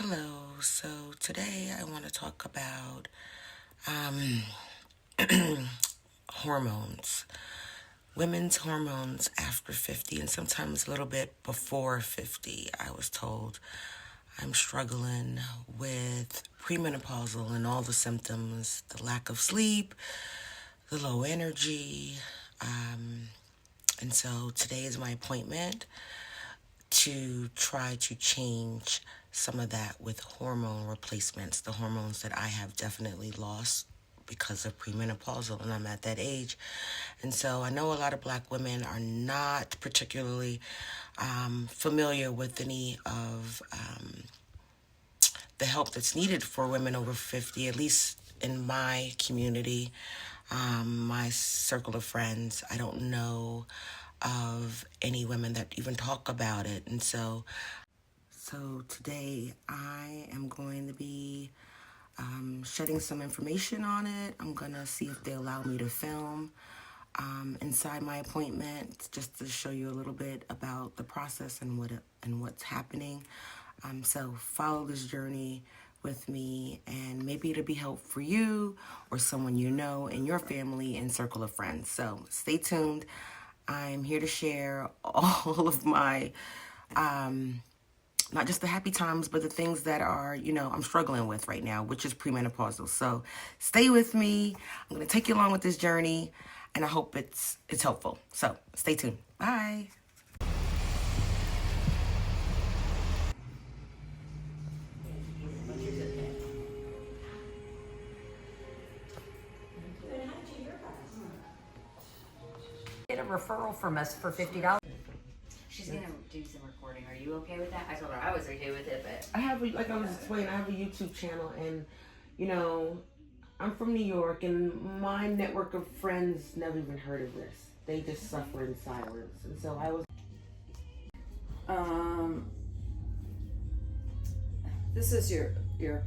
Hello. So today I want to talk about hormones, women's hormones after 50, and sometimes a little bit before 50. I was told I'm struggling with premenopausal and all the symptoms, the lack of sleep, the low energy. And so today is my appointment to try to change some of that with hormone replacements, the hormones that I have definitely lost because of premenopausal, and I'm at that age. And so I know a lot of black women are not particularly familiar with any of the help that's needed for women over 50, at least in my community, my circle of friends. I don't know of any women that even talk about it. And so today I am going to be shedding some information on it. I'm going to see if they allow me to film inside my appointment, just to show you a little bit about the process and what's happening. So follow this journey with me, and maybe it'll be helpful for you or someone you know in your family and circle of friends. So stay tuned. I'm here to share all of my, not just the happy times, but the things that are, I'm struggling with right now, which is premenopausal. So stay with me. I'm going to take you along with this journey, and I hope it's helpful. So stay tuned. Bye. Get a referral from us for $50. She's gonna do some recording. Are you okay with that? I told her I was okay with it, but I have, like I was explaining, I have a YouTube channel, and, I'm from New York, and my network of friends never even heard of this. They just suffer in silence. And so I was... This is your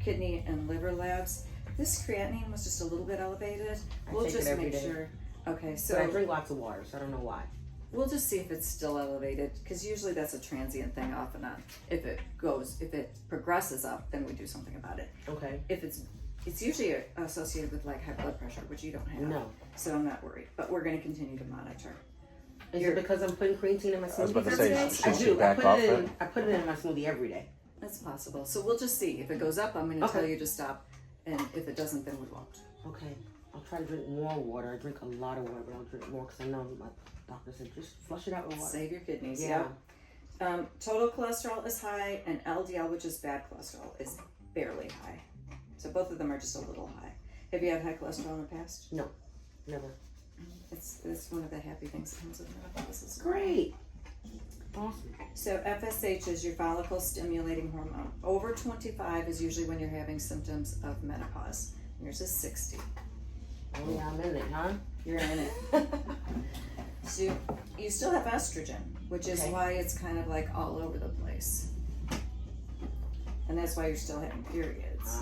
kidney and liver labs. This creatinine was just a little bit elevated. We'll take it just every make day. sure. Okay, But I so drink lots of water, so I don't know why. we'll just see if it's still elevated, because usually that's a transient thing off and on. If it progresses up, then we do something about it. Okay. If it's usually associated with like high blood pressure, which you don't have. No. So I'm not worried, but we're going to continue to monitor. Is it because I'm putting creatine in my smoothie? I was about to every say, day? should I she do. back off that? I put it in my smoothie every day. That's possible. So we'll just see. If it goes up, I'm going to Okay. tell you to stop, and if it doesn't, then we won't. Okay. I'll try to drink more water. I drink a lot of water, but I'll drink more because I know my doctor said just flush it out with water. Save your kidneys. Yeah. Total cholesterol is high, and LDL, which is bad cholesterol, is barely high. So both of them are just a little high. Have you had high cholesterol in the past? No, never. It's one of the happy things that comes with menopause. Is Great. Awesome. So FSH is your follicle stimulating hormone. Over 25 is usually when you're having symptoms of menopause. Yours is 60. Oh yeah, I'm in it, huh? You're in it. So you still have estrogen, which is Okay. why it's kind of like all over the place. And that's why you're still having periods.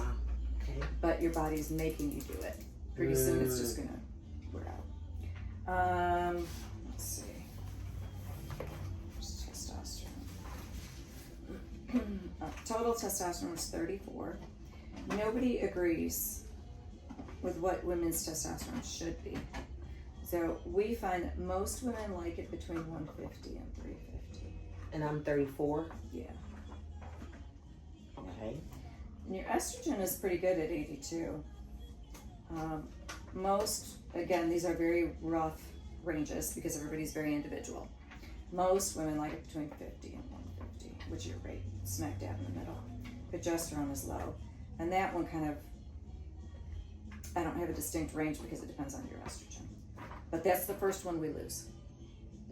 Okay. But your body's making you do it. Pretty soon it's just gonna wear out. Let's see. Where's testosterone? Total testosterone is 34. Nobody agrees with what women's testosterone should be. So we find that most women like it between 150 and 350. And I'm 34. Yeah. Okay. And your estrogen is pretty good at 82. Most, again, these are very rough ranges because everybody's very individual. Most women like it between 50 and 150, which you're right smack dab in the middle. Progesterone is low. And that one kind of, I don't have a distinct range because it depends on your estrogen. But that's the first one we lose.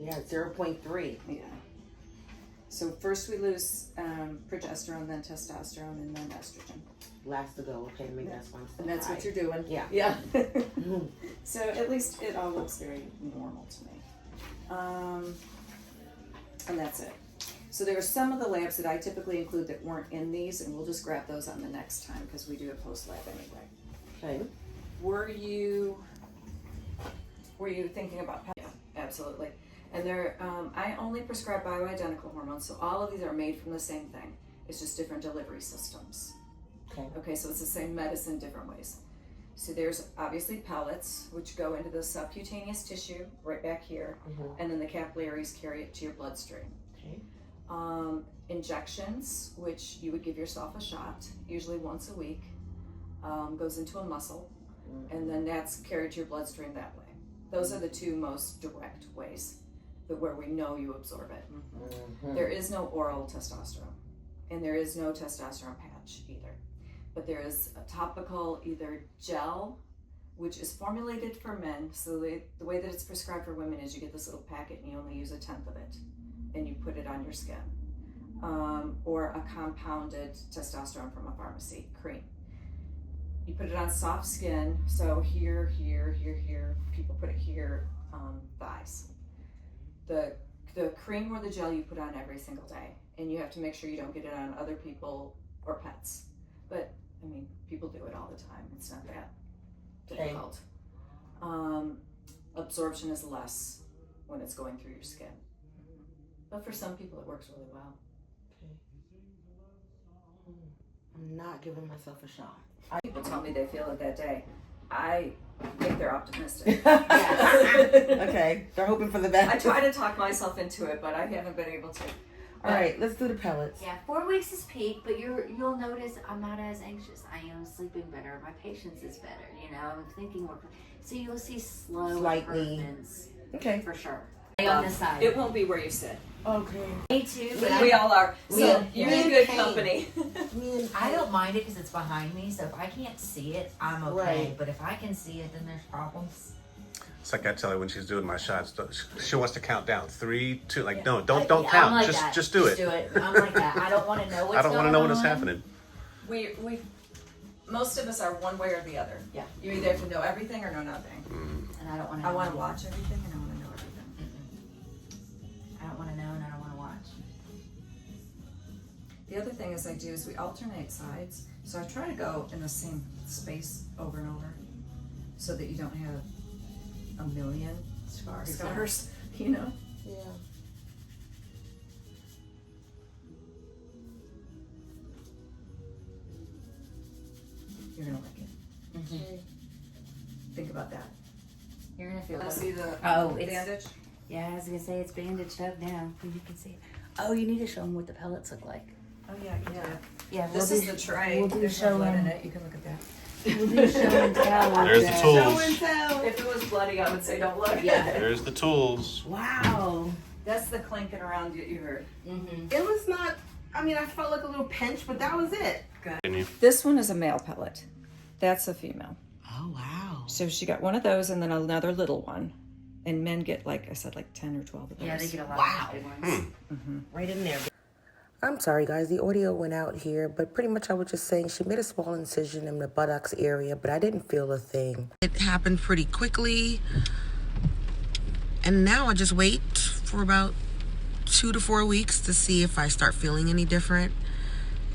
Yeah, 0.3. Yeah. So first we lose progesterone, then testosterone, and then estrogen. Last to go. Okay, maybe that's why I'm still And that's high. what you're doing. Yeah. Yeah. So at least it all looks very normal to me. And that's it. So there are some of the labs that I typically include that weren't in these, and we'll just grab those on the next time because we do a post lab anyway. Okay. Were you thinking about? Yeah, absolutely. And I only prescribe bioidentical hormones, so all of these are made from the same thing. It's just different delivery systems. Okay. Okay, so it's the same medicine, different ways. So there's obviously pellets, which go into the subcutaneous tissue right back here, and then the capillaries carry it to your bloodstream. Okay. Injections, which you would give yourself a shot, usually once a week, goes into a muscle, and then that's carried to your bloodstream that way. Those are the two most direct ways where we know you absorb it. There is no oral testosterone, and there is no testosterone patch either. But there is a topical either gel, which is formulated for men. So the way that it's prescribed for women is you get this little packet and you only use 1/10 of it, and you put it on your skin. Or a compounded testosterone from a pharmacy cream. You put it on soft skin, so here, people put it here, thighs. The cream or the gel you put on every single day, and you have to make sure you don't get it on other people or pets. But I mean, people do it all the time. It's not that difficult. Absorption is less when it's going through your skin, but for some people it works really well. I'm not giving myself a shot. People tell me they feel it that day. I think they're optimistic. Okay, they're hoping for the best. I try to talk myself into it, but I haven't been able to. All right, let's do the pellets. Yeah, 4 weeks is peak, but you'll notice I'm not as anxious. I am sleeping better. My patience is better. You know, I'm thinking more. So you'll see slightly improvements. Okay. For sure. On this side. It won't be where you sit. Okay. Me too. But We all are. So Yeah. you're in good company. I don't mind it because it's behind me. So if I can't see it, I'm okay. Right. But if I can see it, then there's problems. It's like I tell her when she's doing my shots, she wants to count down 3, 2. Like, no, don't Yeah, I'm count. like just that. just do it. Do it. I'm like that. I don't want to know what's I don't want to know what is on. happening. we most of us are one way or the other. Yeah. You either have to know everything or know nothing. And I don't want to. I want to watch everything and I want to know everything. I don't want to know and I don't want to watch. The other thing is we alternate sides. So I try to go in the same space over and over, so that you don't have a million scars, you know? Yeah. You're gonna like it. Think about that. You're gonna feel Let's good. see the It's bandage. Yeah, I was gonna say it's bandaged up now. You can see it. Oh, you need to show them what the pellets look like. Oh yeah. Yeah, This is the tray. We'll do There's show no blood in and it. You can look at that. we'll do show and tell. There's the tools. If it was bloody, I would say don't look. Yeah. There's the tools. Wow. That's the clinking around you heard. It was not, I mean, I felt like a little pinch, but that was it. Can you? This one is a male pellet. That's a female. Oh, wow. So she got one of those and then another little one. And men get, like I said, like 10 or 12 of those. Yeah, they get a lot Wow. of big ones. Right in there. I'm sorry, guys. The audio went out here, but pretty much I was just saying she made a small incision in the buttocks area, but I didn't feel a thing. It happened pretty quickly, and now I just wait for about 2 to 4 weeks to see if I start feeling any different,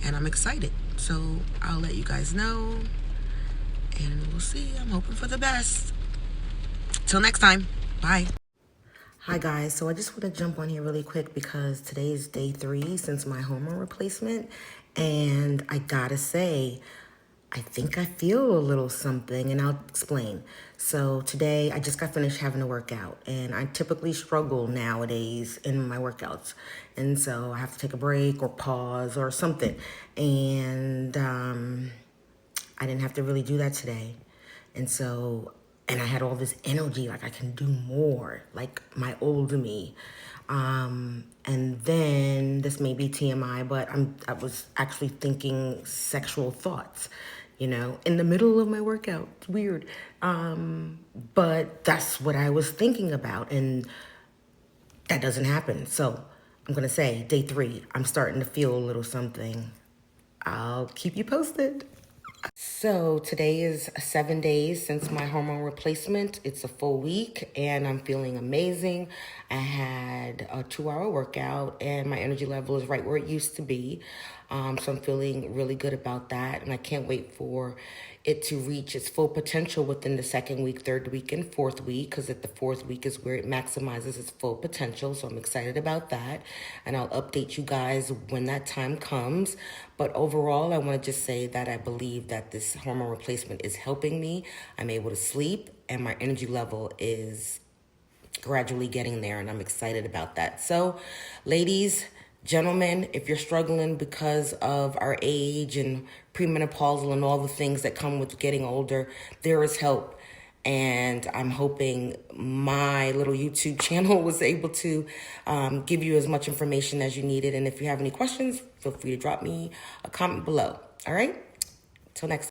and I'm excited. So I'll let you guys know, and we'll see. I'm hoping for the best. Till next time. Bye. Hi guys, so I just want to jump on here really quick because today is day 3 since my hormone replacement, and I gotta say, I think I feel a little something, and I'll explain. So today I just got finished having a workout, and I typically struggle nowadays in my workouts, and so I have to take a break or pause or something, and I didn't have to really do that today, and I had all this energy, like I can do more, like my old me. And then, this may be TMI, but I was actually thinking sexual thoughts, you know, in the middle of my workout. It's weird. But that's what I was thinking about, and that doesn't happen. So I'm gonna say, day 3, I'm starting to feel a little something. I'll keep you posted. So today is 7 days since my hormone replacement. It's a full week and I'm feeling amazing. I had a 2-hour workout and my energy level is right where it used to be. So I'm feeling really good about that. And I can't wait for it to reach its full potential within the second week, third week, and fourth week, because at the fourth week is where it maximizes its full potential. So I'm excited about that. And I'll update you guys when that time comes. But overall, I want to just say that I believe that this hormone replacement is helping me. I'm able to sleep, and my energy level is gradually getting there, and I'm excited about that. So, ladies, gentlemen, if you're struggling because of our age and premenopausal and all the things that come with getting older, there is help. And I'm hoping my little YouTube channel was able to give you as much information as you needed. And if you have any questions, feel free to drop me a comment below. All right? Till next time.